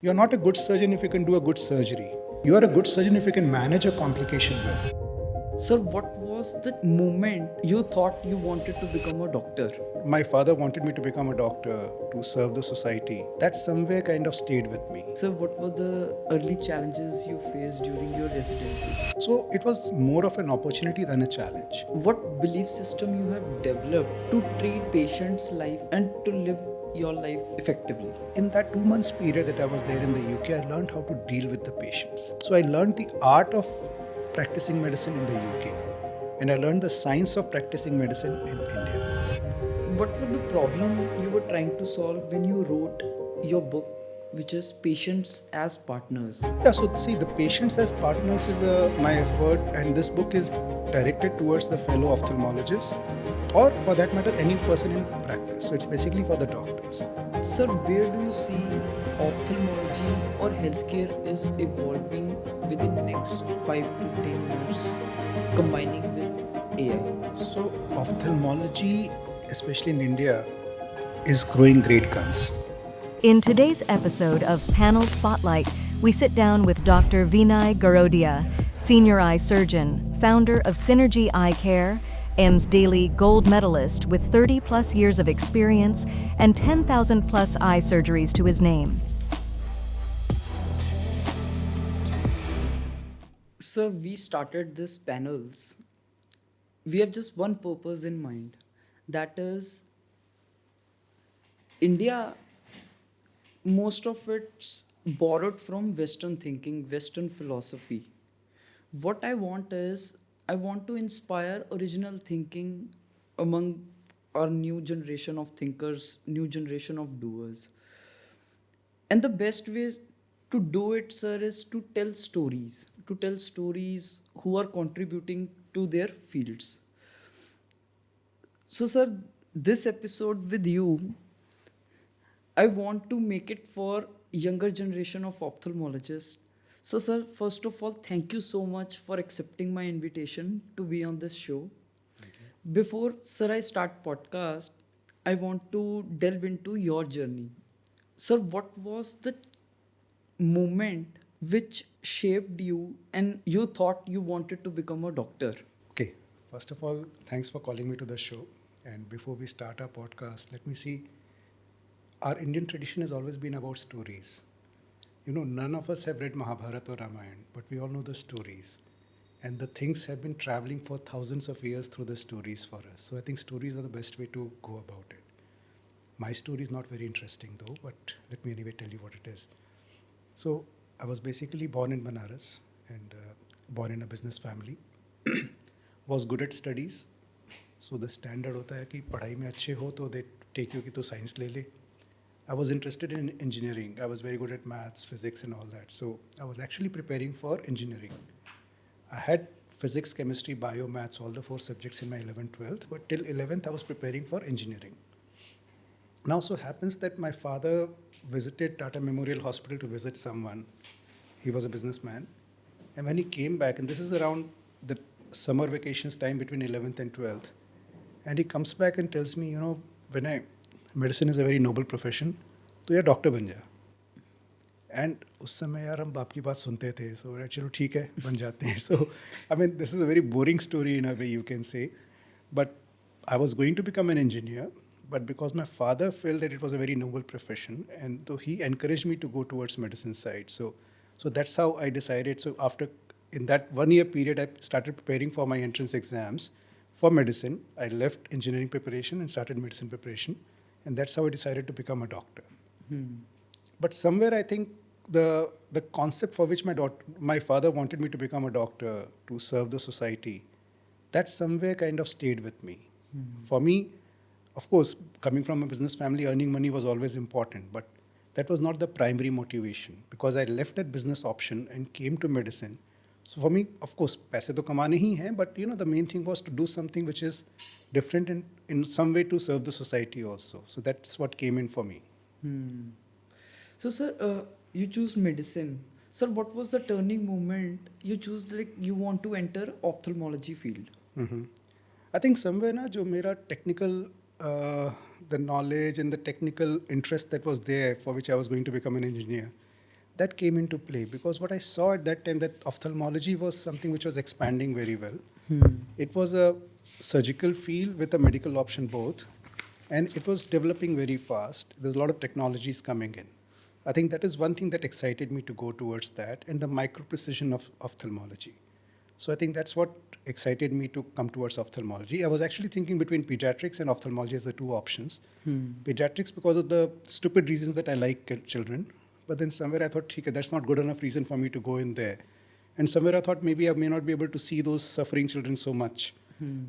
You're not a good surgeon if you can do a good surgery. You are a good surgeon if you can manage a complication well. Sir, what was the moment you thought you wanted to become a doctor? My father wanted me to become a doctor to serve the society. That somewhere kind of stayed with me. Sir, what were the early challenges you faced during your residency? So it was more of an opportunity than a challenge. What belief system you have developed to treat patients' life and to live your life effectively? In that 2 months period that I was there in the UK, I learned how to deal with the patients. So I learned the art of practicing medicine in the UK, and I learned the science of practicing medicine in India. What were the problem you were trying to solve when you wrote your book, which is Patients as Partners? Yeah, so see, the patients as partners is my effort, and this book is directed towards the fellow ophthalmologists, or for that matter, any person in practice. So it's basically for the doctors. Sir, where do you see ophthalmology or healthcare is evolving within next 5 to 10 years, combining with AI? So ophthalmology, especially in India, is growing great guns. In today's episode of Panel Spotlight, we sit down with Dr. Vinay Garodia, senior eye surgeon, founder of Synergy Eye Care, EMS Daily Gold Medalist with 30 plus years of experience and 10,000 plus eye surgeries to his name. Sir, we started this panels. We have just one purpose in mind. That is, India, most of it's borrowed from Western thinking, Western philosophy. What I want is, I want to inspire original thinking among our new generation of thinkers, new generation of doers. And the best way to do it, sir, is to tell stories who are contributing to their fields. So, sir, this episode with you, I want to make it for younger generation of ophthalmologists. So, sir, first of all, thank you so much for accepting my invitation to be on this show. Before, sir, I start podcast, I want to delve into your journey. Sir, what was the moment which shaped you and you thought you wanted to become a doctor? Okay, first of all, thanks for calling me to the show. And before we start our podcast, let me see. Our Indian tradition has always been about stories. You know, none of us have read Mahabharata or Ramayana, but we all know the stories. And the things have been traveling for thousands of years through the stories for us. So I think stories are the best way to go about it. My story is not very interesting though, but let me anyway tell you what it is. So I was basically born in Banaras and born in a business family. Was good at studies. So the standard होता है कि पढ़ाई में अच्छे हो तो they take you कि तो science ले ले. I was interested in engineering. I was very good at maths, physics and all that. So I was actually preparing for engineering. I had physics, chemistry, bio, maths, all the 4 subjects in my 11th, 12th. But till 11th, I was preparing for engineering. Now, so happens that my father visited Tata Memorial Hospital to visit someone. He was a businessman. And when he came back, and this is around the summer vacations time between 11th and 12th, and he comes back and tells me, you know, Vinay, medicine is a very noble profession, तो यार doctor बन जा. And उस समय यार हम बाप की बात सुनते थे, सो चलो ठीक है बन जाते हैं. So I mean this is a very boring story in a way you can say, but I was going to become an engineer, but because my father felt that it was a very noble profession, and so he encouraged me to go towards medicine side. So that's how I decided. So after, in that 1 year period, I started preparing for my entrance exams for medicine. I left engineering preparation and started medicine preparation, and that's how I decided to become a doctor. But somewhere I think the concept for which my father wanted me to become a doctor to serve the society, that somewhere kind of stayed with me. For me, of course, coming from a business family, earning money was always important, but that was not the primary motivation, because I left that business option and came to medicine. So for me, of course, पैसे तो कमाने ही हैं, but you know, the main thing was to do something which is different in some way to serve the society also. So that's what came in for me. So, sir, you choose medicine. Sir, what was the turning moment you choose, like you want to enter ophthalmology field? I think somewhere ना जो मेरा technical the knowledge and the technical interest that was there, for which I was going to become an engineer, that came into play because what I saw at that time that ophthalmology was something which was expanding very well. It was a surgical field with a medical option both, and it was developing very fast. There's a lot of technologies coming in. I think that is one thing that excited me to go towards that and the micro precision of ophthalmology. So I think that's what excited me to come towards ophthalmology. I was actually thinking between pediatrics and ophthalmology as the two options. Pediatrics because of the stupid reasons that I like children, but then somewhere I thought, okay, that's not good enough reason for me to go in there. And somewhere I thought maybe I may not be able to see those suffering children so much.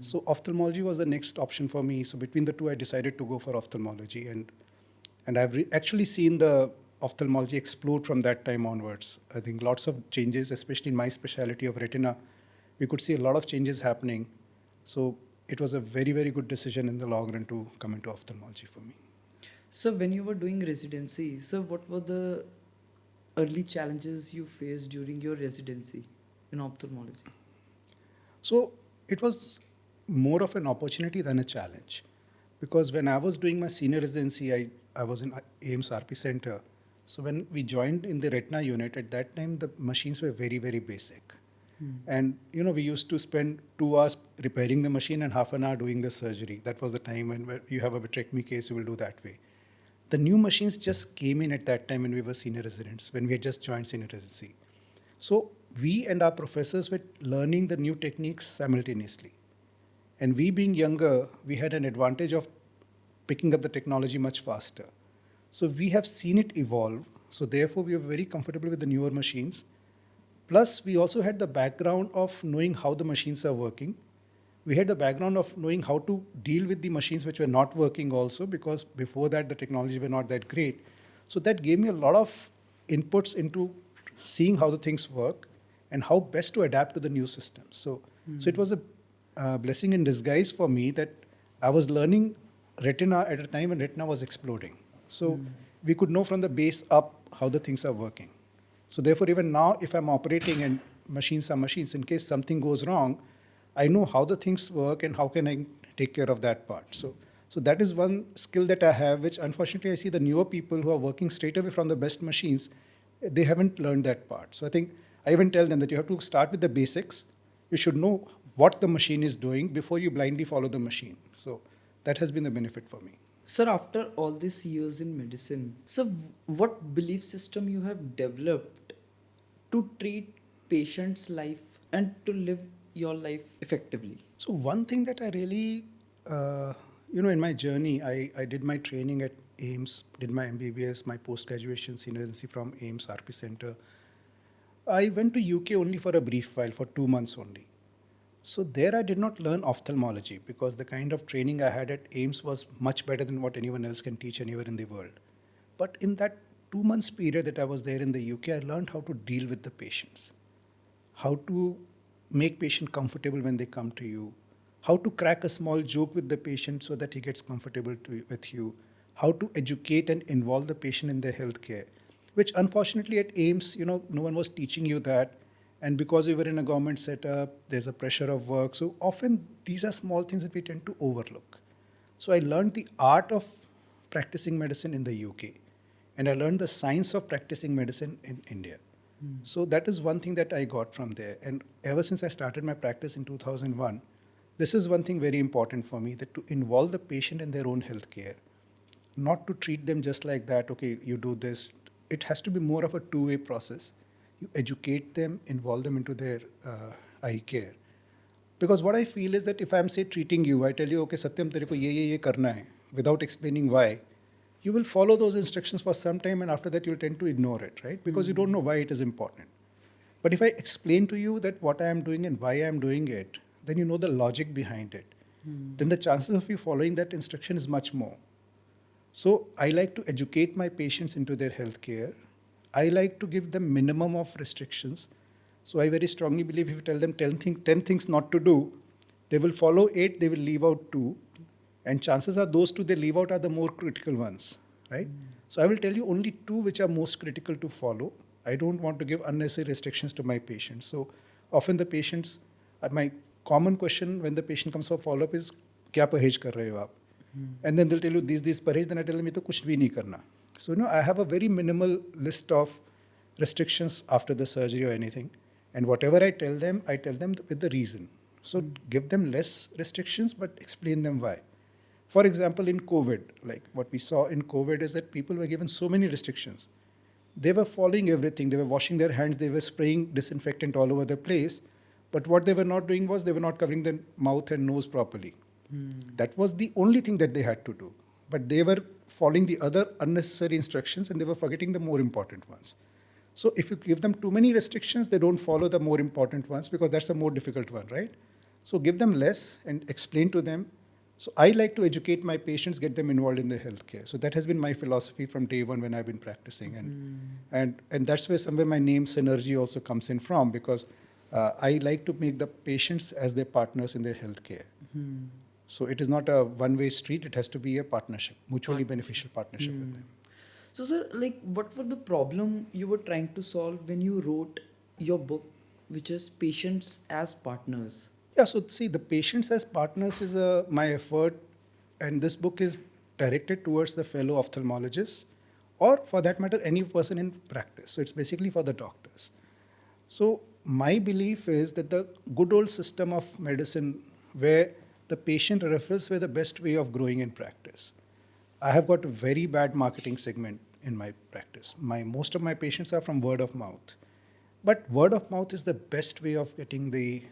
So ophthalmology was the next option for me. So between the two, I decided to go for ophthalmology. And I've actually seen the ophthalmology explode from that time onwards. I think lots of changes, especially in my specialty of retina, we could see a lot of changes happening. So it was a very, very good decision in the long run to come into ophthalmology for me. So when you were doing residency, so what were the early challenges you faced during your residency in ophthalmology? So it was more of an opportunity than a challenge. Because when I was doing my senior residency, I was in AIMS RP Center. So when we joined in the retina unit, at that time, the machines were very, very basic. And, we used to spend 2 hours repairing the machine and half an hour doing the surgery. That was the time when you have a vitrectomy case, you will do that way. The new machines just came in at that time when we were senior residents, when we had just joined senior residency. So we and our professors were learning the new techniques simultaneously. And we being younger, we had an advantage of picking up the technology much faster. So we have seen it evolve. So therefore, we are very comfortable with the newer machines. Plus, we also had the background of knowing how the machines are working. We had the background of knowing how to deal with the machines which were not working also, because before that, the technology were not that great. So that gave me a lot of inputs into seeing how the things work and how best to adapt to the new systems. So it was a blessing in disguise for me that I was learning retina at a time when retina was exploding. So we could know from the base up how the things are working. So therefore, even now, if I'm operating and machines are machines, in case something goes wrong, I know how the things work and how can I take care of that part. So that is one skill that I have, which unfortunately I see the newer people who are working straight away from the best machines, they haven't learned that part. So I think I even tell them that you have to start with the basics. You should know what the machine is doing before you blindly follow the machine. So that has been the benefit for me. Sir, after all these years in medicine, so what belief system you have developed to treat patients' life and to live your life effectively? So one thing that I really, in my journey, I did my training at AIMS, did my MBBS, my post-graduation senior residency from AIMS RP Center. I went to UK only for a brief while, for 2 months only. So there I did not learn ophthalmology because the kind of training I had at AIMS was much better than what anyone else can teach anywhere in the world. But in that 2 months period that I was there in the UK, I learned how to deal with the patients, how to make patient comfortable when they come to you, how to crack a small joke with the patient so that he gets comfortable with you, how to educate and involve the patient in their healthcare, which unfortunately at AIMS, no one was teaching you that. And because we were in a government setup, there's a pressure of work. So often these are small things that we tend to overlook. So I learned the art of practicing medicine in the UK. And I learned the science of practicing medicine in India. So that is one thing that I got from there. And ever since I started my practice in 2001, this is one thing very important for me, that to involve the patient in their own healthcare, not to treat them just like that, okay, you do this. It has to be more of a two-way process. You educate them, involve them into their eye care. Because what I feel is that if I'm, say, treating you, I tell you, okay, Satyam, tere ko ye karna hai, without explaining why, you will follow those instructions for some time and after that you'll tend to ignore it, right? Because you don't know why it is important. But if I explain to you that what I am doing and why I am doing it, then you know the logic behind it. Then the chances of you following that instruction is much more. So I like to educate my patients into their healthcare. I like to give them minimum of restrictions. So I very strongly believe if you tell them 10 things not to do, they will follow 8, they will leave out 2. And chances are those 2 they leave out are the more critical ones, right? So I will tell you only 2 which are most critical to follow. I don't want to give unnecessary restrictions to my patients. So often the patients, my common question when the patient comes for follow-up is, kya parhej kar rahe ho aap? And then they'll tell you these parhej, then I tell them, ye to kuch bhi nahi karna. So I have a very minimal list of restrictions after the surgery or anything. And whatever I tell them with the reason. So give them less restrictions, but explain them why. For example, in COVID, like what we saw in COVID is that people were given so many restrictions. They were following everything. They were washing their hands. They were spraying disinfectant all over the place. But what they were not doing was they were not covering their mouth and nose properly. That was the only thing that they had to do. But they were following the other unnecessary instructions and they were forgetting the more important ones. So if you give them too many restrictions, they don't follow the more important ones because that's the more difficult one, right? So give them less and explain to them. So I like to educate my patients, get them involved in the healthcare. So that has been my philosophy from day one when I've been practicing. And that's where somewhere my name Synergy also comes in from, because I like to make the patients as their partners in their healthcare. So it is not a one-way street. It has to be a partnership, mutually beneficial partnership with them. So, sir, like, what were the problem you were trying to solve when you wrote your book, which is Patients as Partners? Yeah, so see, the patients as partners is my effort, and this book is directed towards the fellow ophthalmologists, or for that matter, any person in practice. So it's basically for the doctors. So my belief is that the good old system of medicine, where the patient referrals were the best way of growing in practice. I have got a very bad marketing segment in my practice. Most of my patients are from word of mouth. But word of mouth is the best way of getting the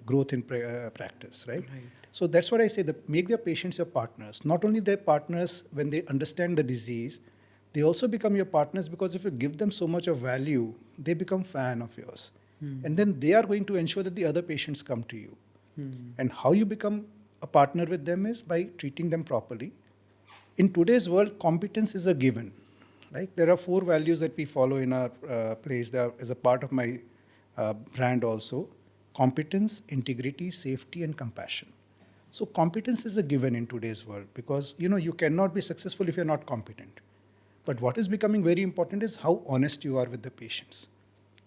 growth in practice, right? So that's what I say, make their patients your partners. Not only their partners when they understand the disease, they also become your partners because if you give them so much of value, they become fan of yours. And then they are going to ensure that the other patients come to you. And how you become a partner with them is by treating them properly. In today's world, competence is a given. Like there are 4 values that we follow in our place. There is a part of my brand also: competence, integrity, safety, and compassion. So competence is a given in today's world because you cannot be successful if you're not competent. But what is becoming very important is how honest you are with the patients,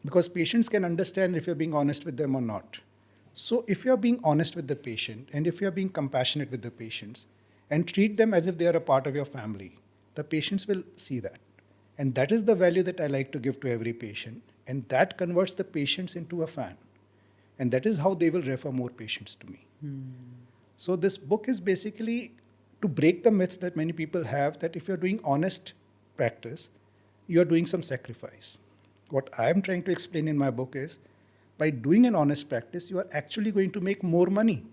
because patients can understand if you're being honest with them or not. So if you're being honest with the patient and if you're being compassionate with the patients and treat them as if they are a part of your family, the patients will see that. And that is the value that I like to give to every patient. And that converts the patients into a fan. And that is how they will refer more patients to me. So this book is basically to break the myth that many people have that if you're doing honest practice, you're doing some sacrifice. What I'm trying to explain in my book is, by doing an honest practice, you are actually going to make more money.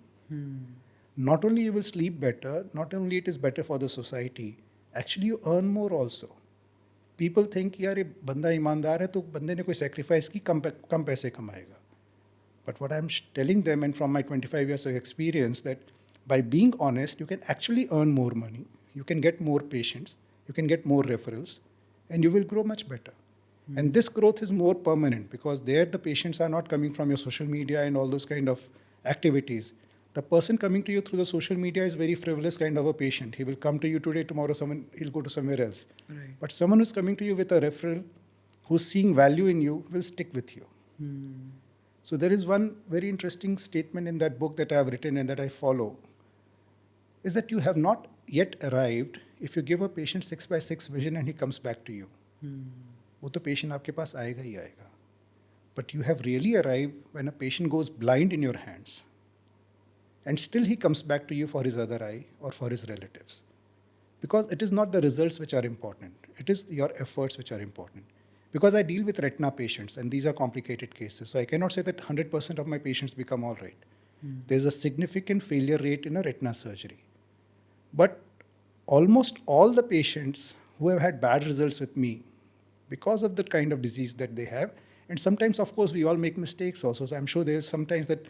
Not only you will sleep better, not only it is better for the society, actually you earn more also. People think यार ये बंदा ईमानदार है तो बंदे ने कोई sacrifice की कम पैसे कमाएगा. But what I'm telling them, and from my 25 years of experience, that by being honest, you can actually earn more money, you can get more patients, you can get more referrals, and you will grow much better. And this growth is more permanent because there the patients are not coming from your social media and all those kind of activities. The person coming to you through the social media is very frivolous kind of a patient. He will come to you today, tomorrow he'll go to somewhere else. Right. But someone who's coming to you with a referral, who's seeing value in you, will stick with you. So there is one very interesting statement in that book that I have written and that I follow, is that you have not yet arrived if you give a patient 6x6 vision and he comes back to you. वो तो patient आपके पास आएगा ही आएगा. But you have really arrived when a patient goes blind in your hands and still he comes back to you for his other eye or for his relatives. Because it is not the results which are important. It is your efforts which are important. Because I deal with retina patients and these are complicated cases. So I cannot say that 100% of my patients become all right. There's a significant failure rate in a retina surgery. But almost all the patients who have had bad results with me, because of the kind of disease that they have, and sometimes, of course, we all make mistakes also. So I'm sure there's sometimes that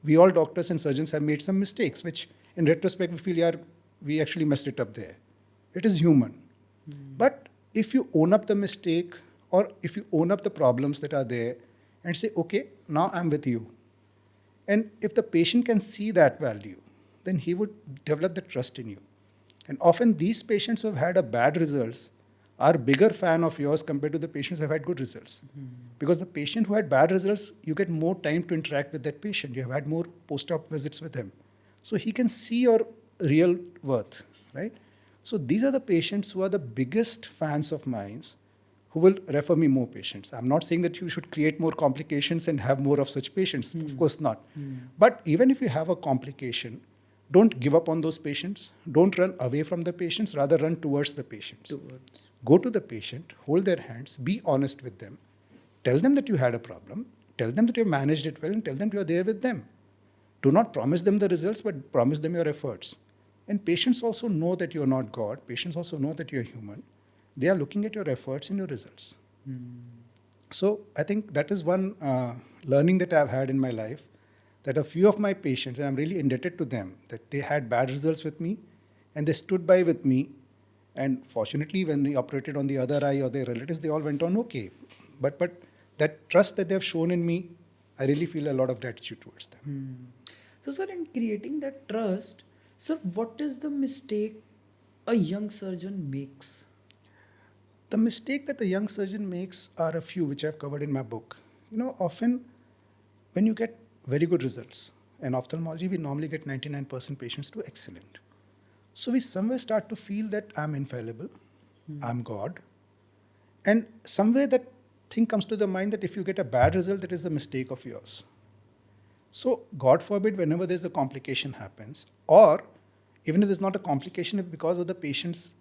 we all doctors and surgeons have made some mistakes, which in retrospect we feel, yeah, we actually messed it up there. It is human. But if you own up the mistake or if you own up the problems that are there and say, okay, now I'm with you. And if the patient can see that value, then he would develop the trust in you. And often these patients who have had a bad results are bigger fan of yours compared to the patients who have had good results. Because the patient who had bad results, you get more time to interact with that patient. You have had more post-op visits with him. So he can see your real worth, right? So these are the patients who are the biggest fans of mine, who will refer me more patients. I'm not saying that you should create more complications and have more of such patients. Of course not. But even if you have a complication, don't give up on those patients. Don't run away from the patients, rather run towards the patients. Go to the patient, hold their hands, be honest with them. Tell them that you had a problem. Tell them that you managed it well, and tell them you are there with them. Do not promise them the results, but promise them your efforts. And patients also know that you are not God. Patients also know that you are human. They are looking at your efforts and your results. So I think that is one learning that I've had in my life, that a few of my patients, and I'm really indebted to them, that they had bad results with me and they stood by with me. And fortunately, when we operated on the other eye or their relatives, they all went on okay. But that trust that they have shown in me, I really feel a lot of gratitude towards them. So, sir, in creating that trust, sir, what is the mistake a young surgeon makes? The mistake that the young surgeon makes are a few, which I've covered in my book. Often when you get very good results, in ophthalmology, we normally get 99% patients to excellent. So we somewhere start to feel that I'm infallible, I'm God. And somewhere that thing comes to the mind that if you get a bad result, that is a mistake of yours. So God forbid, whenever there's a complication happens, or even if there's not a complication, if because of the patient's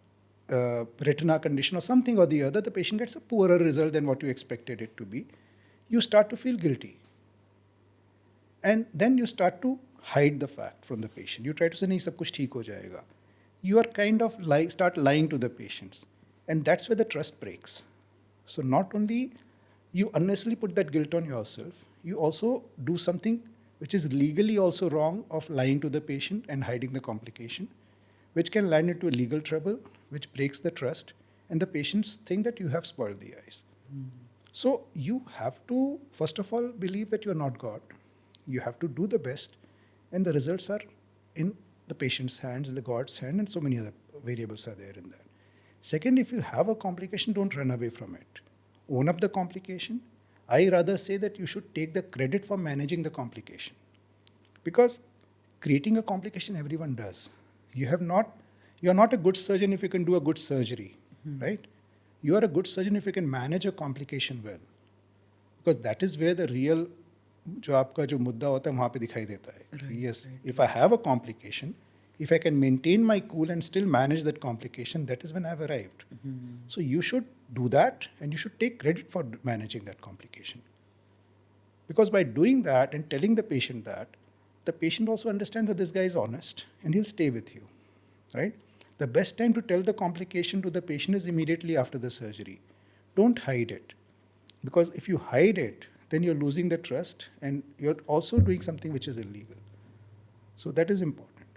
retina condition or something or the other, the patient gets a poorer result than what you expected it to be, you start to feel guilty. And then you start to hide the fact from the patient. You try to say, nahi, sab kuch theek ho jayega. You are kind of start lying to the patients. And that's where the trust breaks. So not only you unnecessarily put that guilt on yourself, you also do something which is legally also wrong of lying to the patient and hiding the complication, which can land into a legal trouble, which breaks the trust, and the patients think that you have spoiled the eyes. So you have to, first of all, believe that you are not God. You have to do the best, and the results are in the patient's hands, in the God's hand, and so many other variables are there in that. Second, if you have a complication, don't run away from it. Own up the complication. I rather say that you should take the credit for managing the complication. Because creating a complication, everyone does. You're not a good surgeon if you can do a good surgery, right? You are a good surgeon if you can manage a complication well. Because that is where the real जो आपका जो मुद्दा होता है वहाँ पे दिखाई देता है. Yes, if I have a complication, if I can maintain my cool and still manage that complication, that is when I've arrived. So you should do that, and you should take credit for managing that complication. Because by doing that and telling the patient that, the patient also understands that this guy is honest and he'll stay with you, right? The best time to tell the complication to the patient is immediately after the surgery. Don't hide it. Because if you hide it, then you're losing the trust and you're also doing something which is illegal. So that is important.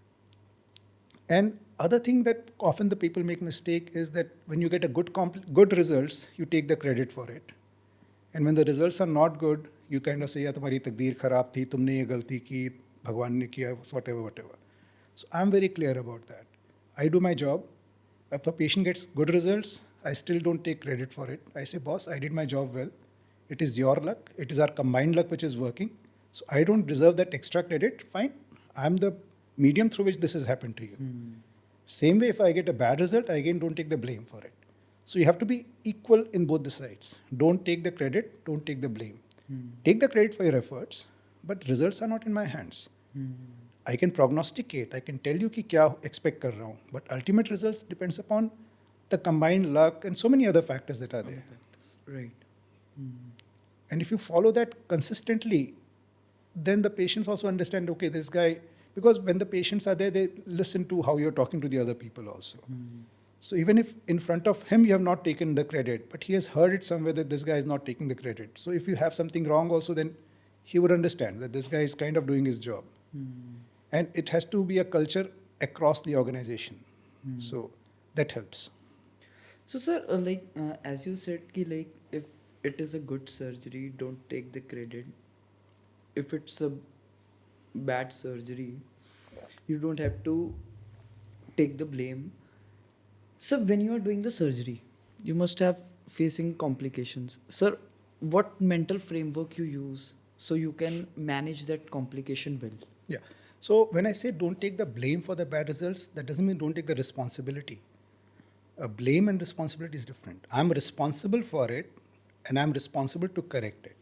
And other thing that often the people make mistake is that when you get a good results, you take the credit for it. And when the results are not good, you kind of say, "Ya, tumhari takdeer kharab thi, tumne ye galti ki, Bhagwan ne kiya," whatever. So I'm very clear about that. I do my job. If a patient gets good results, I still don't take credit for it. I say, "Boss, I did my job well. It is your luck. It is our combined luck which is working. So I don't deserve that extra credit. Fine. I'm the medium through which this has happened to you." Same way, if I get a bad result, I again don't take the blame for it. So you have to be equal in both the sides. Don't take the credit, don't take the blame. Take the credit for your efforts, but results are not in my hands. I can prognosticate, I can tell you ki kya expect kar raha hu, but ultimate results depends upon the combined luck and so many other factors that are there. Right. And if you follow that consistently, then the patients also understand, okay, this guy, because when the patients are there, they listen to how you're talking to the other people also. So even if in front of him you have not taken the credit, but he has heard it somewhere that this guy is not taking the credit. So if you have something wrong also, then he would understand that this guy is kind of doing his job. And it has to be a culture across the organization. So that helps. So, sir, as you said, if it is a good surgery, don't take the credit. If it's a bad surgery, you don't have to take the blame. So, when you are doing the surgery, you must have facing complications. Sir, what mental framework you use so you can manage that complication well? Yeah. So when I say don't take the blame for the bad results, that doesn't mean don't take the responsibility. Blame and responsibility is different. I'm responsible for it and I'm responsible to correct it.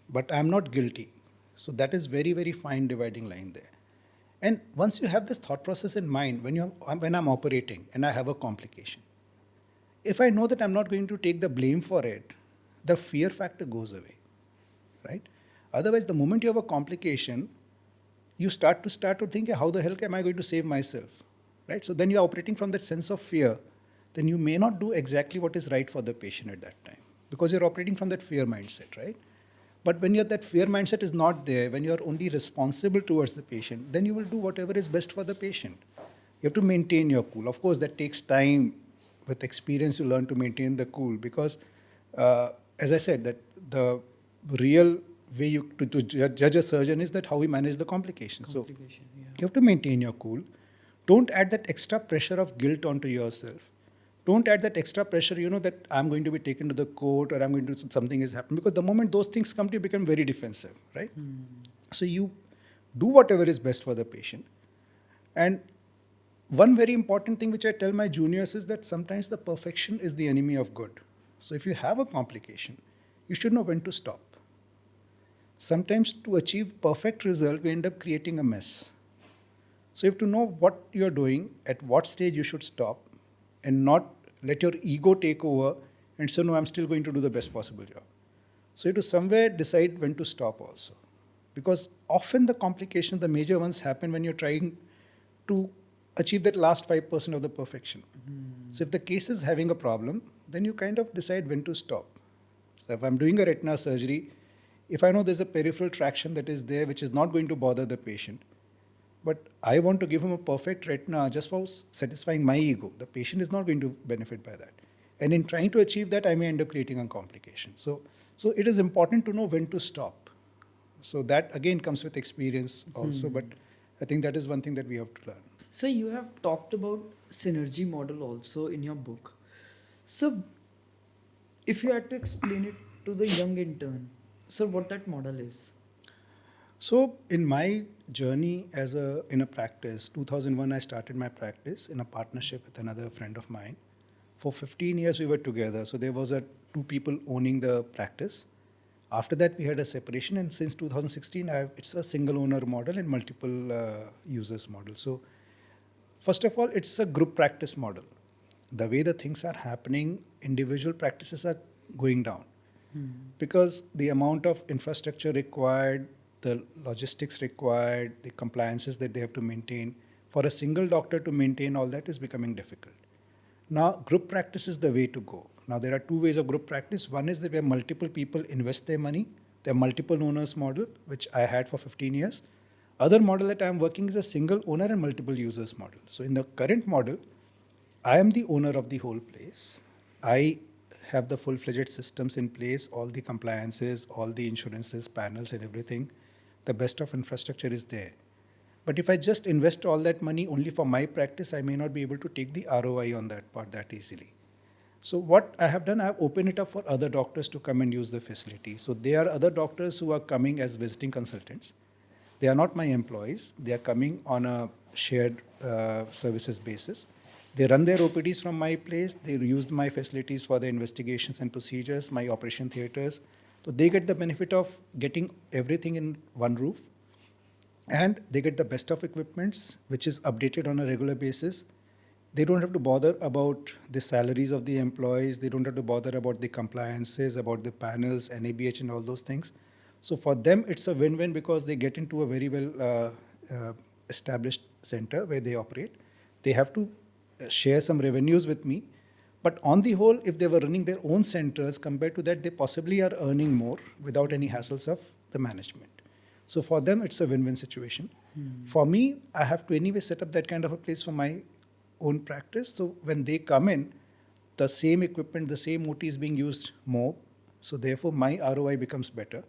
But I'm not guilty. So that is very, very fine dividing line there. And once you have this thought process in mind, when I'm operating and I have a complication, if I know that I'm not going to take the blame for it, the fear factor goes away, right? Otherwise, the moment you have a complication, you start to think, how the hell am I going to save myself, right? So then you're operating from that sense of fear. Then you may not do exactly what is right for the patient at that time because you're operating from that fear mindset, right? But when that fear mindset is not there, when you're only responsible towards the patient, then you will do whatever is best for the patient. You have to maintain your cool. Of course, that takes time. With experience, you learn to maintain the cool because, as I said, that the real way to judge a surgeon is that how he manages the complications. So you have to maintain your cool. Don't add that extra pressure of guilt onto yourself. Don't add that extra pressure, that I'm going to be taken to the court or I'm going to do something is happening. Because the moment those things come to you, become very defensive, right? So you do whatever is best for the patient. And one very important thing which I tell my juniors is that sometimes the perfection is the enemy of good. So if you have a complication, you should know when to stop. Sometimes to achieve perfect result, we end up creating a mess. So you have to know what you're doing, at what stage you should stop, and not let your ego take over and say, no, I'm still going to do the best possible job. So you have to somewhere decide when to stop also. Because often the complications, the major ones happen when you're trying to achieve that last 5% of the perfection. So if the case is having a problem, then you kind of decide when to stop. So if I'm doing a retina surgery, if I know there's a peripheral traction that is there which is not going to bother the patient, but I want to give him a perfect retina just for satisfying my ego, the patient is not going to benefit by that. And in trying to achieve that, I may end up creating a complication. So it is important to know when to stop. So that again comes with experience also, but I think that is one thing that we have to learn. So you have talked about synergy model also in your book. So if you had to explain it to the young intern, so what that model is? So in my journey in a practice, 2001 I started my practice in a partnership with another friend of mine. For 15 years we were together. So there was two people owning the practice. After that we had a separation, and since 2016 it's a single owner model and multiple users model. So first of all, it's a group practice model. The way the things are happening, individual practices are going down because the amount of infrastructure required, the logistics required, the compliances that they have to maintain, for a single doctor to maintain all that is becoming difficult. Now, group practice is the way to go. Now, there are two ways of group practice. One is that where multiple people invest their money, the multiple owners model, which I had for 15 years. Other model that I'm working is a single owner and multiple users model. So in the current model, I am the owner of the whole place. I have the full-fledged systems in place, all the compliances, all the insurances, panels and everything. The best of infrastructure is there. But if I just invest all that money only for my practice, I may not be able to take the ROI on that part that easily. So what I have done, I have opened it up for other doctors to come and use the facility. So there are other doctors who are coming as visiting consultants. They are not my employees. They are coming on a shared services basis. They run their OPDs from my place. They use my facilities for the investigations and procedures, my operation theaters. So they get the benefit of getting everything in one roof. And they get the best of equipments, which is updated on a regular basis. They don't have to bother about the salaries of the employees. They don't have to bother about the compliances, about the panels, NABH and all those things. So for them, it's a win-win because they get into a very well established center where they operate. They have to share some revenues with me. But on the whole, if they were running their own centers, compared to that, they possibly are earning more without any hassles of the management. So for them, it's a win-win situation. For me, I have to anyway set up that kind of a place for my own practice. So when they come in, the same equipment, the same OT is being used more. So therefore, my ROI becomes better.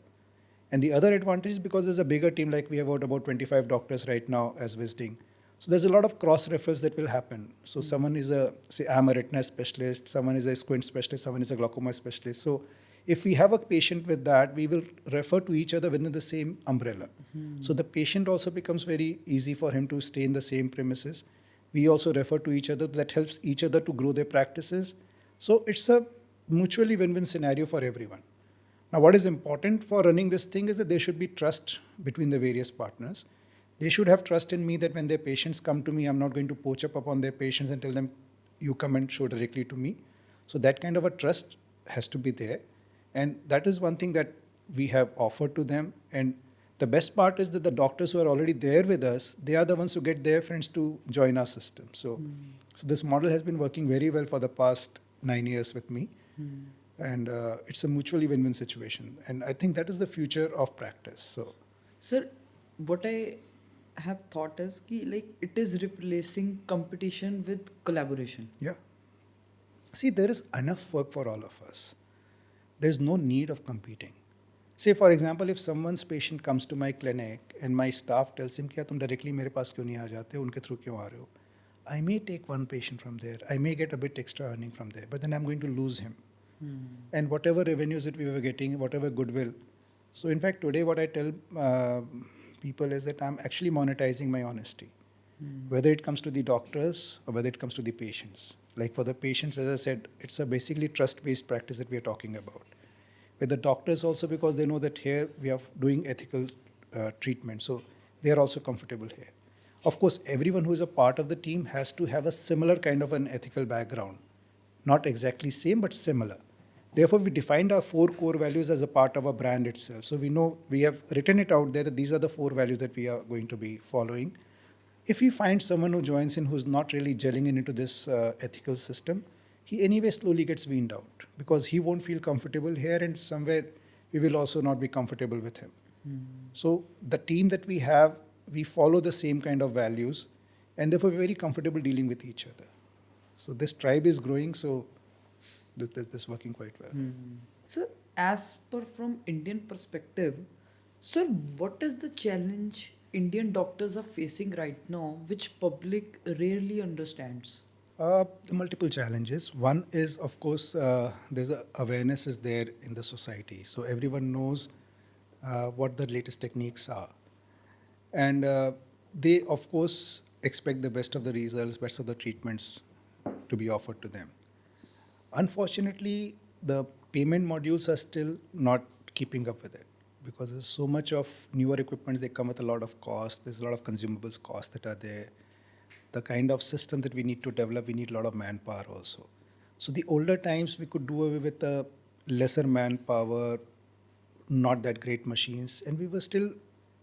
And the other advantage is because there's a bigger team, like we have about 25 doctors right now as visiting. So there's a lot of cross-reference that will happen. So someone is say I'm a retina specialist, someone is a squint specialist, someone is a glaucoma specialist. So if we have a patient with that, we will refer to each other within the same umbrella. So the patient also becomes very easy for him to stay in the same premises. We also refer to each other. That helps each other to grow their practices. So it's a mutually win-win scenario for everyone. Now, what is important for running this thing is that there should be trust between the various partners. They should have trust in me that when their patients come to me, I'm not going to poach up upon their patients and tell them, you come and show directly to me. So that kind of a trust has to be there. And that is one thing that we have offered to them. And the best part is that the doctors who are already there with us, they are the ones who get their friends to join our system. So this model has been working very well for the past 9 years with me. And it's a mutually win-win situation. And I think that is the future of practice. So, Sir, what I have thought is ki, like it is replacing competition with collaboration. yeah. See, there is enough work for all of us. There's no need of competing. Say, for example, if someone's patient comes to my clinic and my staff tells him, "Kya tum directly mere paas kyun nahi aa jate, unke through kyun aa rahe ho?" I may take one patient from there. I may get a bit extra earning from there, but then I'm going to lose him. And whatever revenues that we were getting, whatever goodwill. So in fact, today what I tell people is that I'm actually monetizing my honesty, whether it comes to the doctors or whether it comes to the patients. Like for the patients, as I said, it's a basically trust-based practice that we are talking about. With the doctors also, because they know that here we are doing ethical treatment, so they are also comfortable here. Of course, everyone who is a part of the team has to have a similar kind of an ethical background. Not exactly same, but similar. Therefore, we defined our 4 core values as a part of our brand itself. So we know, we have written it out there that these are the 4 values that we are going to be following. If we find someone who joins in who's not really gelling into this ethical system, he anyway slowly gets weaned out because he won't feel comfortable here, and somewhere we will also not be comfortable with him. So the team that we have, we follow the same kind of values, and therefore we're very comfortable dealing with each other. So this tribe is growing, so this is working quite well. Sir, as per from Indian perspective, sir, what is the challenge Indian doctors are facing right now, which public rarely understands? The multiple challenges. One is, of course, there's a awareness is there in the society. So everyone knows what the latest techniques are. And they, of course, expect the best of the results, best of the treatments to be offered to them. Unfortunately, the payment modules are still not keeping up with it because there's so much of newer equipment, they come with a lot of cost. There's a lot of consumables costs that are there. The kind of system that we need to develop, we need a lot of manpower also. So the older times, we could do away with the lesser manpower, not that great machines, and we were still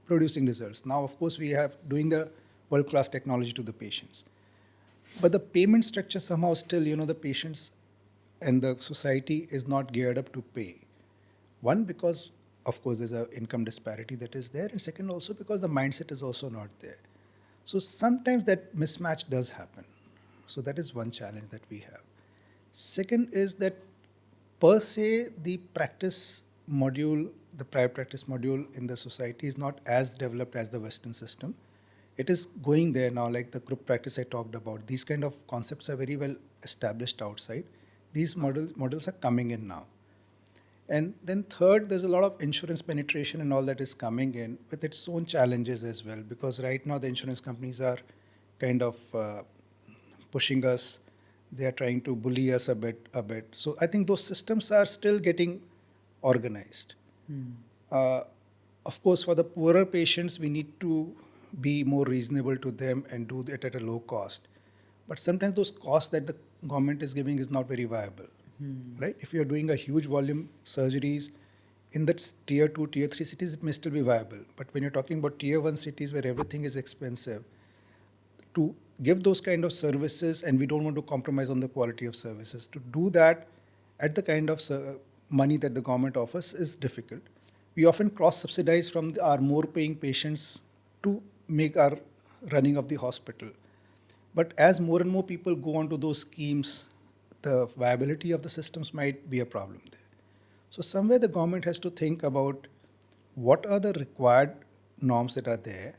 producing results. Now, of course, we have doing the world-class technology to the patients. But the payment structure somehow still, the patients and the society is not geared up to pay. One, because, of course, there's an income disparity that is there, and second, also because the mindset is also not there. So sometimes that mismatch does happen. So that is one challenge that we have. Second is that per se, the practice module, the private practice module in the society is not as developed as the Western system. It is going there now, like the group practice I talked about. These kind of concepts are very well established outside. These models are coming in now. And then third, there's a lot of insurance penetration and all that is coming in with its own challenges as well, because right now the insurance companies are kind of pushing us. They are trying to bully us a bit. So I think those systems are still getting organized. Of course, for the poorer patients, we need to be more reasonable to them and do it at a low cost. But sometimes those costs that the government is giving is not very viable. Right? If you're doing a huge volume surgeries in that tier 2, tier 3 cities, it may still be viable. But when you're talking about tier 1 cities where everything is expensive, to give those kind of services, and we don't want to compromise on the quality of services, to do that at the kind of money that the government offers is difficult. We often cross-subsidize from our more paying patients to make our running of the hospital. But as more and more people go onto those schemes, the viability of the systems might be a problem there. So somewhere the government has to think about what are the required norms that are there.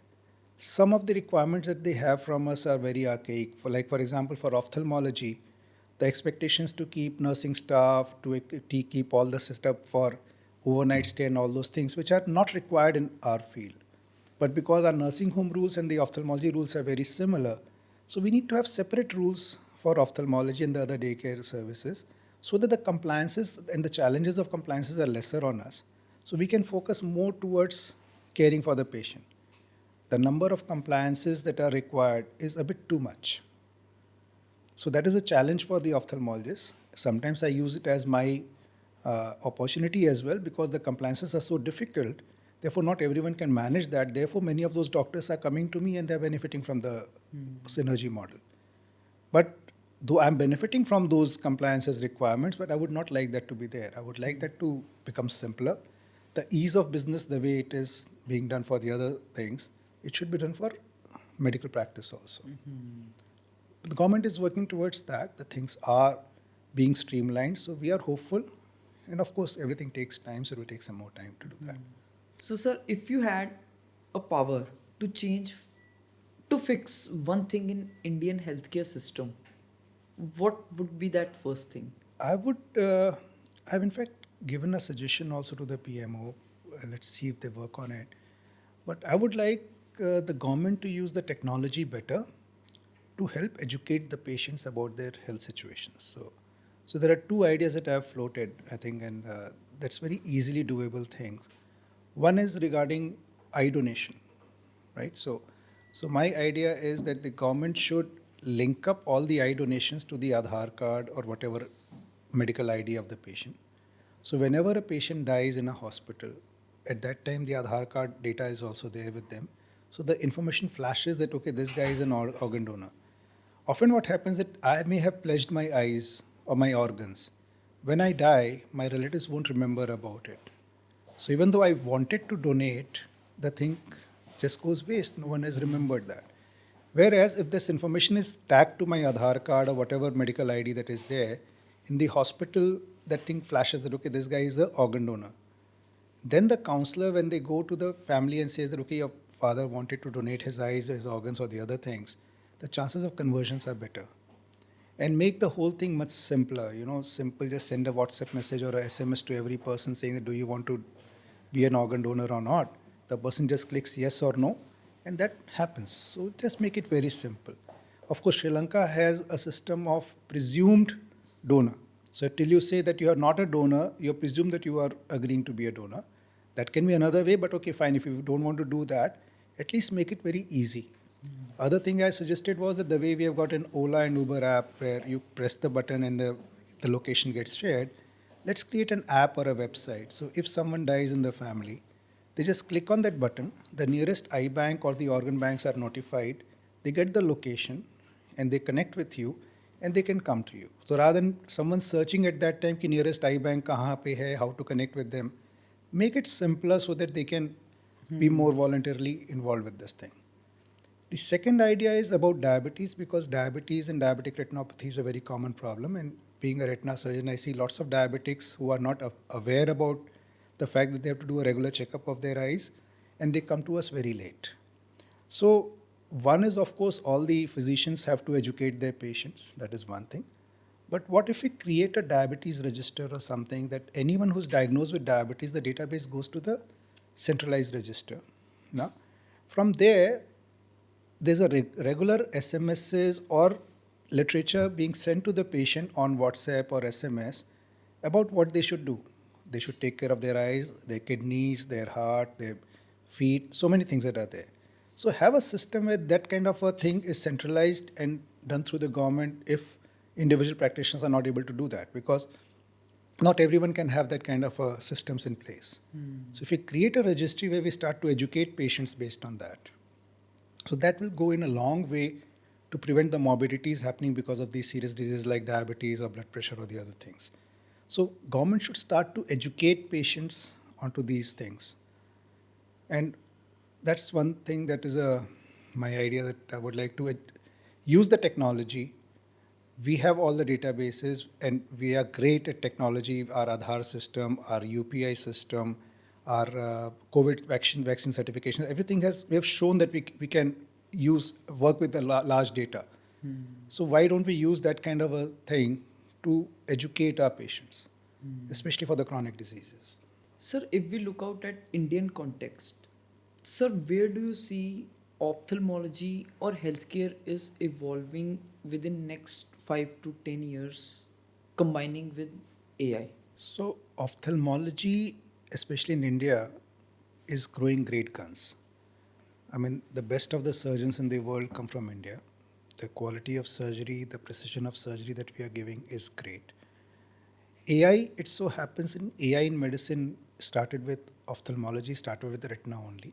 Some of the requirements that they have from us are very archaic. For example, for ophthalmology, the expectations to keep nursing staff, to keep all the setup for overnight stay and all those things, which are not required in our field. But because our nursing home rules and the ophthalmology rules are very similar, So we need to have separate rules for ophthalmology and the other daycare services so that the compliances and the challenges of compliances are lesser on us. So we can focus more towards caring for the patient. The number of compliances that are required is a bit too much. So that is a challenge for the ophthalmologist. Sometimes I use it as my opportunity as well because the compliances are so difficult. Therefore, not everyone can manage that. Therefore, many of those doctors are coming to me and they're benefiting from the synergy model. But though I'm benefiting from those compliances requirements, but I would not like that to be there. I would like that to become simpler. The ease of business, the way it is being done for the other things, it should be done for medical practice also. The government is working towards that. The things are being streamlined. So we are hopeful. And of course, everything takes time, so it will take some more time to do that. So, sir, if you had a power to change, to fix one thing in Indian healthcare system, what would be that first thing? I would, I've in fact given a suggestion also to the PMO. Let's see if they work on it. But I would like the government to use the technology better to help educate the patients about their health situations. So there are two ideas that I have floated, I think, and that's very easily doable things. One is regarding eye donation, right? So my idea is that the government should link up all the eye donations to the Aadhaar card or whatever medical ID of the patient. So whenever a patient dies in a hospital, at that time the Aadhaar card data is also there with them. So the information flashes that, okay, this guy is an organ donor. Often what happens that I may have pledged my eyes or my organs. When I die, my relatives won't remember about it. So even though I wanted to donate, the thing just goes waste. No one has remembered that. Whereas if this information is tagged to my Aadhaar card or whatever medical ID that is there, in the hospital, that thing flashes that, okay, this guy is an organ donor. Then the counselor, when they go to the family and says that, okay, your father wanted to donate his eyes, his organs, or the other things, the chances of conversions are better. And make the whole thing much simpler. Simple, just send a WhatsApp message or a SMS to every person saying that, do you want to be an organ donor or not? The person just clicks yes or no, and that happens. So just make it very simple. Of course, Sri Lanka has a system of presumed donor. So till you say that you are not a donor, you presume that you are agreeing to be a donor. That can be another way, but okay, fine. If you don't want to do that, at least make it very easy. Other thing I suggested was that the way we have got an Ola and Uber app where you press the button and the location gets shared, let's create an app or a website. So if someone dies in the family, they just click on that button, the nearest eye bank or the organ banks are notified, they get the location and they connect with you and they can come to you. So rather than someone searching at that time ki nearest eye bank kahan pe hai, how to connect with them, make it simpler so that they can be more voluntarily involved with this thing. The second idea is about diabetes, because diabetes and diabetic retinopathy is a very common problem. And being a retina surgeon, I see lots of diabetics who are not aware about the fact that they have to do a regular checkup of their eyes, and they come to us very late. So one is, of course, all the physicians have to educate their patients. That is one thing. But what if we create a diabetes register or something that anyone who's diagnosed with diabetes, the database goes to the centralized register. Now, from there, there's a regular SMSs or literature being sent to the patient on WhatsApp or SMS about what they should do. They should take care of their eyes, their kidneys, their heart, their feet, so many things that are there. So have a system where that kind of a thing is centralized and done through the government if individual practitioners are not able to do that, because not everyone can have that kind of systems in place. So if we create a registry where we start to educate patients based on that, so that will go in a long way to prevent the morbidities happening because of these serious diseases like diabetes or blood pressure or the other things. So government should start to educate patients onto these things. And that's one thing that is my idea, that I would like to use the technology. We have all the databases and we are great at technology, our Aadhaar system, our UPI system, our COVID vaccine certification, everything we have shown that we can work with the large data. So why don't we use that kind of a thing to educate our patients, especially for the chronic diseases? Sir, if we look out at Indian context, sir, where do you see ophthalmology or healthcare is evolving within next 5 to 10 years combining with AI? So, ophthalmology, especially in India, is growing great guns. I mean, the best of the surgeons in the world come from India. The quality of surgery, the precision of surgery that we are giving is great. AI, it so happens in AI in medicine started with ophthalmology, started with the retina only.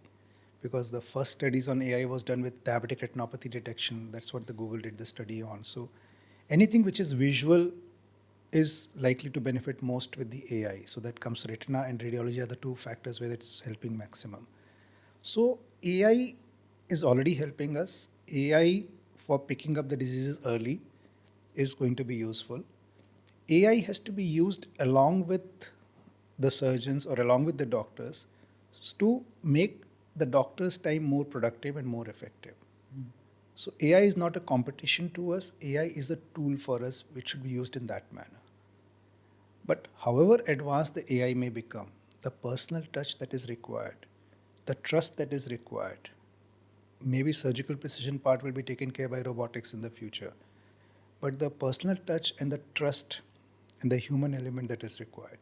Because the first studies on AI was done with diabetic retinopathy detection. That's what the Google did the study on. So anything which is visual is likely to benefit most with the AI. So that comes retina and radiology are the two factors where it's helping maximum. So AI is already helping us. AI for picking up the diseases early is going to be useful. AI has to be used along with the surgeons or along with the doctors to make the doctor's time more productive and more effective. So AI is not a competition to us. AI is a tool for us which should be used in that manner. But however advanced the AI may become, the personal touch that is required, the trust that is required, maybe surgical precision part will be taken care by robotics in the future. But the personal touch and the trust and the human element that is required.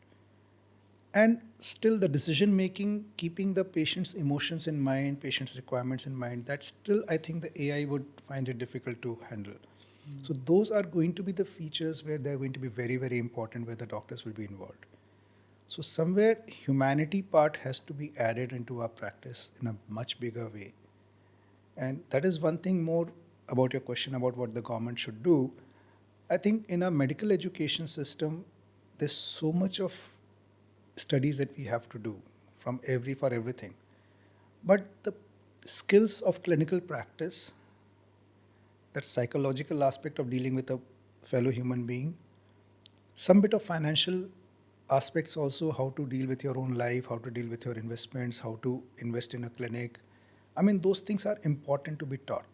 And still the decision making, keeping the patient's emotions in mind, patient's requirements in mind, that still I think the AI would find it difficult to handle. So those are going to be the features where they're going to be very, very important, where the doctors will be involved. So somewhere humanity part has to be added into our practice in a much bigger way. And that is one thing more about your question about what the government should do. I think in our medical education system, there's so much of studies that we have to do for everything. But the skills of clinical practice, that psychological aspect of dealing with a fellow human being, some bit of financial aspects also, how to deal with your own life, how to deal with your investments, how to invest in a clinic. I mean, those things are important to be taught.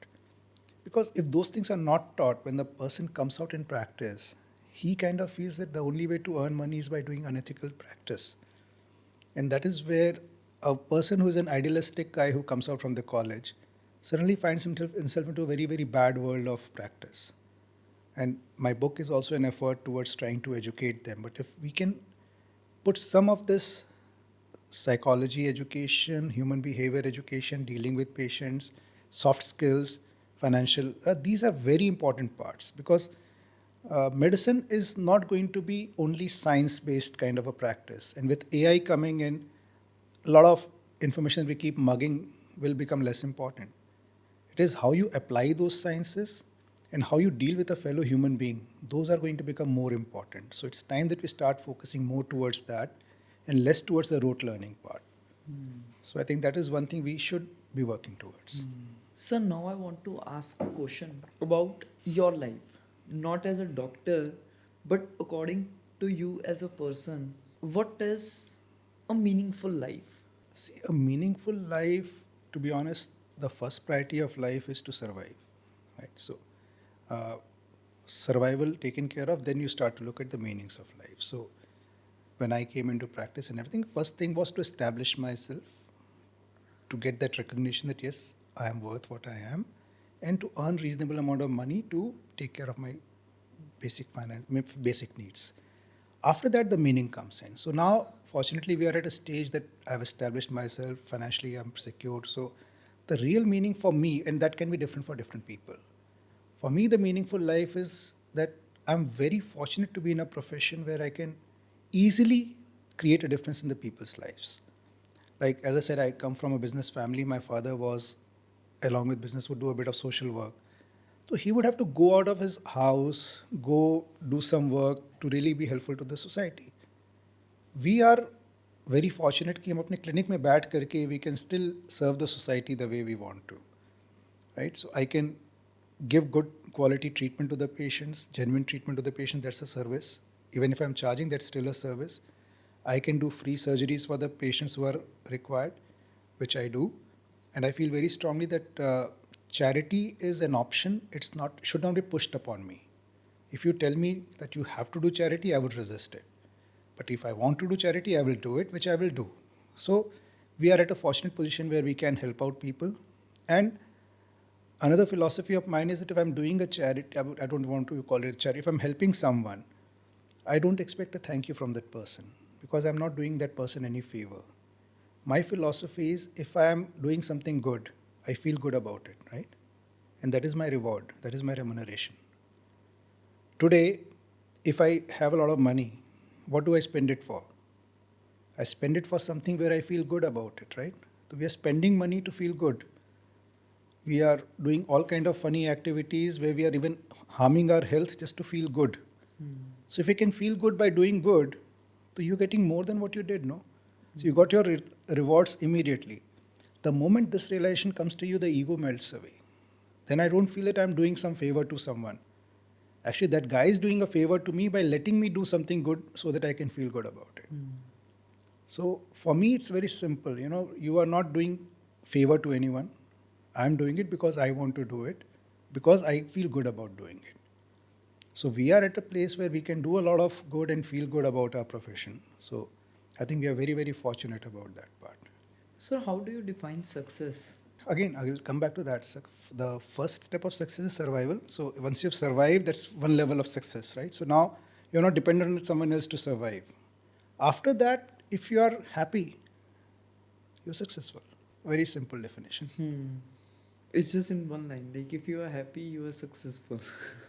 Because if those things are not taught, when the person comes out in practice, he kind of feels that the only way to earn money is by doing unethical practice. And that is where a person who is an idealistic guy who comes out from the college suddenly finds himself into a very, very bad world of practice. And my book is also an effort towards trying to educate them. But if we can put some of this psychology education, human behavior education, dealing with patients, soft skills, financial, these are very important parts because medicine is not going to be only science-based kind of a practice. And with AI coming in, a lot of information we keep mugging will become less important. It is how you apply those sciences and how you deal with a fellow human being. Those are going to become more important. So it's time that we start focusing more towards that and less towards the rote learning part. So I think that is one thing we should be working towards. So now I want to ask a question about your life, not as a doctor, but according to you as a person. What is a meaningful life? See, a meaningful life, to be honest, the first priority of life is to survive, right? So, uh, survival taken care of, then you start to look at the meanings of life. So, when I came into practice and everything, first thing was to establish myself, to get that recognition that yes, I am worth what I am, and to earn reasonable amount of money to take care of my basic needs. After that, the meaning comes in. So now, fortunately, we are at a stage that I've established myself financially, I'm secured. So the real meaning for me, and that can be different for different people. For me, the meaningful life is that I'm very fortunate to be in a profession where I can easily create a difference in the people's lives. Like, as I said, I come from a business family. My father was, along with business, would do a bit of social work. So he would have to go out of his house, go do some work to really be helpful to the society. We are very fortunate कि हम अपने clinic में बैठ करके we can still serve the society the way we want to, right? So I can give good quality treatment to the patients, genuine treatment to the patient. That's a service. Even if I'm charging, that's still a service. I can do free surgeries for the patients who are required, which I do, and I feel very strongly that charity is an option. It's not should not be pushed upon me. If you tell me that you have to do charity, I would resist it. But if I want to do charity, I will do it, which I will do. So we are at a fortunate position where we can help out people. And Another philosophy of mine is that if I'm doing a charity, I don't want to call it a charity, if I'm helping someone, I don't expect a thank you from that person because I'm not doing that person any favor. My philosophy is if I am doing something good, I feel good about it, right? And that is my reward, that is my remuneration. Today, if I have a lot of money, what do I spend it for? I spend it for something where I feel good about it, right? So we are spending money to feel good. We are doing all kind of funny activities where we are even harming our health just to feel good. So if you can feel good by doing good, so you're getting more than what you did, no? So you got your rewards immediately. The moment this realization comes to you, the ego melts away. Then I don't feel that I'm doing some favor to someone. Actually, that guy is doing a favor to me by letting me do something good so that I can feel good about it. So for me, it's very simple. You are not doing favor to anyone. I'm doing it because I want to do it, because I feel good about doing it. So we are at a place where we can do a lot of good and feel good about our profession. So I think we are very, very fortunate about that part. Sir, how do you define success? Again, I will come back to that. The first step of success is survival. So once you've survived, that's one level of success, right? So now you're not dependent on someone else to survive. After that, if you are happy, you're successful. Very simple definition. It's just in one line. Like if you are happy, you are successful.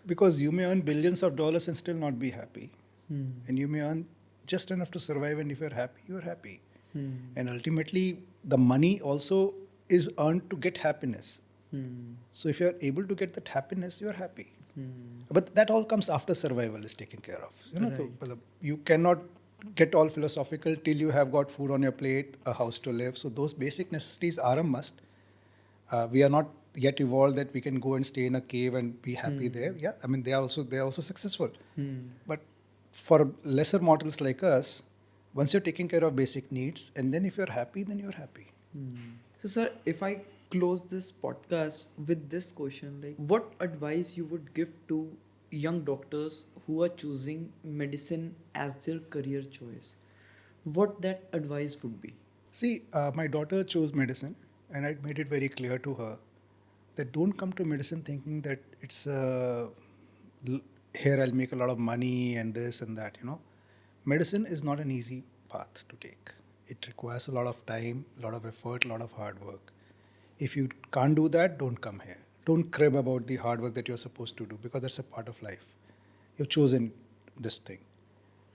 Because you may earn billions of dollars and still not be happy. And you may earn just enough to survive, and if you're happy, you're happy. And ultimately, the money also is earned to get happiness. So if you're able to get that happiness, you're happy. But that all comes after survival is taken care of. So you cannot get all philosophical till you have got food on your plate, a house to live. So those basic necessities are a must. We are not yet evolved that we can go and stay in a cave and be happy there. Yeah, I mean they are also successful. But for lesser mortals like us, once you're taking care of basic needs, and then if you're happy, then you're happy. So, sir, if I close this podcast with this question, like what advice you would give to young doctors who are choosing medicine as their career choice, what that advice would be? See, my daughter chose medicine, and I made it very clear to her that don't come to medicine thinking that it's here I'll make a lot of money and this and that. Medicine is not an easy path to take. It requires a lot of time, a lot of effort, a lot of hard work. If you can't do that, don't come here. Don't crib about the hard work that you're supposed to do, because that's a part of life. You've chosen this thing.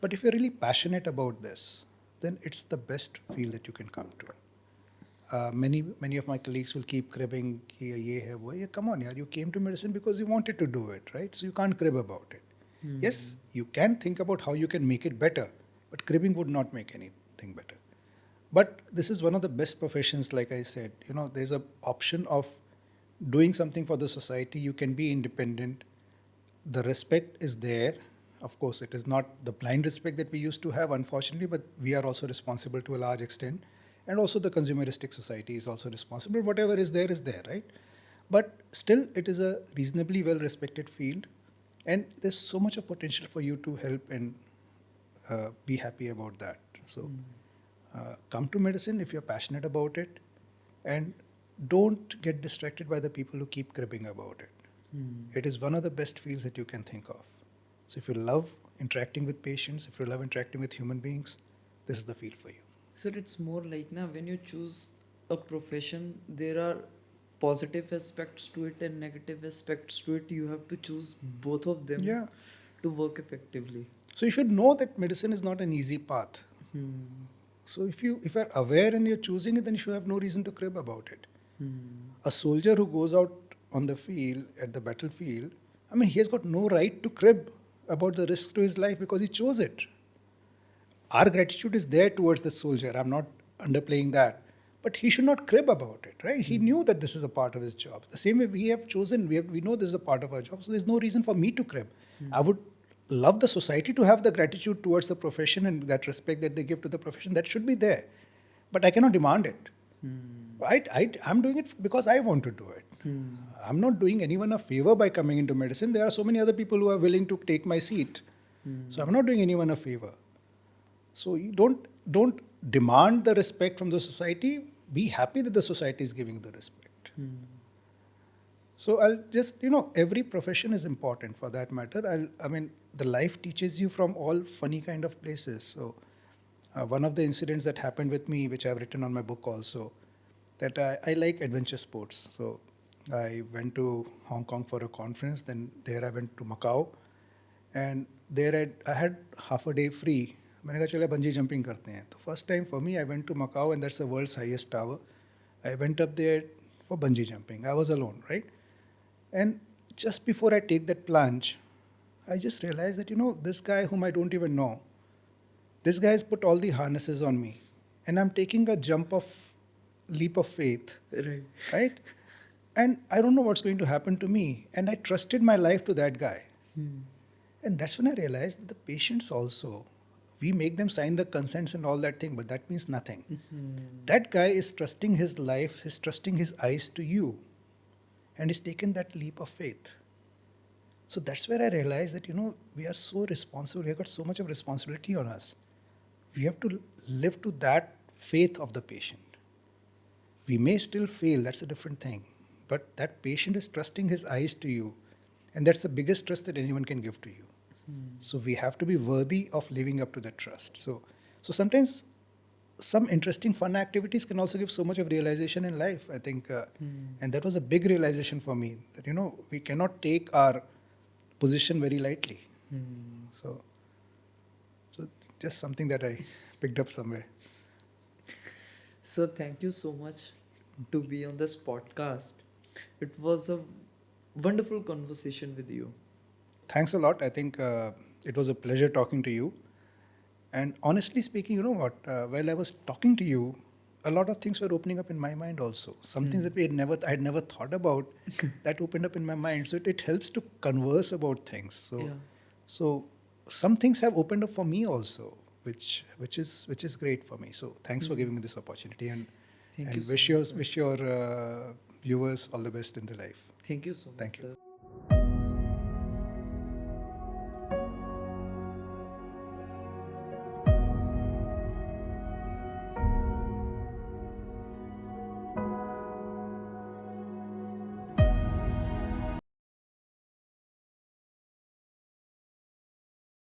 But if you're really passionate about this, then it's the best field that you can come to. Many of my colleagues will keep cribbing, ye hai, wo hai. Come on, yaar, you came to medicine because you wanted to do it, right? So you can't crib about it. Yes, you can think about how you can make it better, but cribbing would not make anything better. But this is one of the best professions, like I said. There's an option of doing something for the society. You can be independent. The respect is there. Of course, it is not the blind respect that we used to have, unfortunately, but we are also responsible to a large extent. And also the consumeristic society is also responsible. Whatever is there, right? But still, it is a reasonably well-respected field. And there's so much of potential for you to help and be happy about that. So come to medicine if you're passionate about it. And don't get distracted by the people who keep cribbing about it. It is one of the best fields that you can think of. So if you love interacting with patients, if you love interacting with human beings, this is the field for you. Sir, it's more like when you choose a profession, there are positive aspects to it and negative aspects to it. You have to choose both of them to work effectively. So you should know that medicine is not an easy path. So if you're aware and you're choosing it, then you should have no reason to crib about it. A soldier who goes out on the field, at the battlefield, he has got no right to crib about the risks to his life because he chose it. Our gratitude is there towards the soldier. I'm not underplaying that. But he should not crib about it, right? He knew that this is a part of his job. The same way we have chosen, we know this is a part of our job, so there's no reason for me to crib. I would love the society to have the gratitude towards the profession and that respect that they give to the profession. That should be there. But I cannot demand it. I'm doing it because I want to do it. I'm not doing anyone a favor by coming into medicine. There are so many other people who are willing to take my seat. So I'm not doing anyone a favor. So you don't demand the respect from the society. Be happy that the society is giving the respect. So I'll just, every profession is important for that matter. I mean, the life teaches you from all funny kind of places. So one of the incidents that happened with me, which I've written on my book also, that I like adventure sports. So I went to Hong Kong for a conference. Then there I went to Macau, and there I had half a day free. मैंने कहा चलो bungee jumping करते हैं. तो first time for me, I went to Macau, and that's the world's highest tower. I went up there for bungee jumping. I was alone, right? And just before I take that plunge, I just realized that, this guy whom I don't even know, this guy has put all the harnesses on me, and I'm taking a leap of faith, Right. right? And I don't know what's going to happen to me. And I trusted my life to that guy. And that's when I realized that the patients also, we make them sign the consents and all that thing, but that means nothing. That guy is trusting his life, he's trusting his eyes to you, and he's taken that leap of faith. So that's where I realized that, we are so responsible, we have got so much of responsibility on us. We have to live to that faith of the patient. We may still fail, that's a different thing. But that patient is trusting his eyes to you. And that's the biggest trust that anyone can give to you. So we have to be worthy of living up to that trust. So sometimes some interesting fun activities can also give so much of realization in life, I think. And that was a big realization for me, that, we cannot take our position very lightly. So just something that I picked up somewhere. Sir, thank you so much to be on this podcast. It was a wonderful conversation with you. Thanks a lot. I think it was a pleasure talking to you. And honestly speaking, you know what? While I was talking to you, a lot of things were opening up in my mind also. Some things that I had never thought about, that opened up in my mind. So it helps to converse about things. So some things have opened up for me also, which is great for me. So thanks for giving me this opportunity, and Thank you so wish much, sir. your viewers all the best in their life. Thank you so much, Thank you. sir.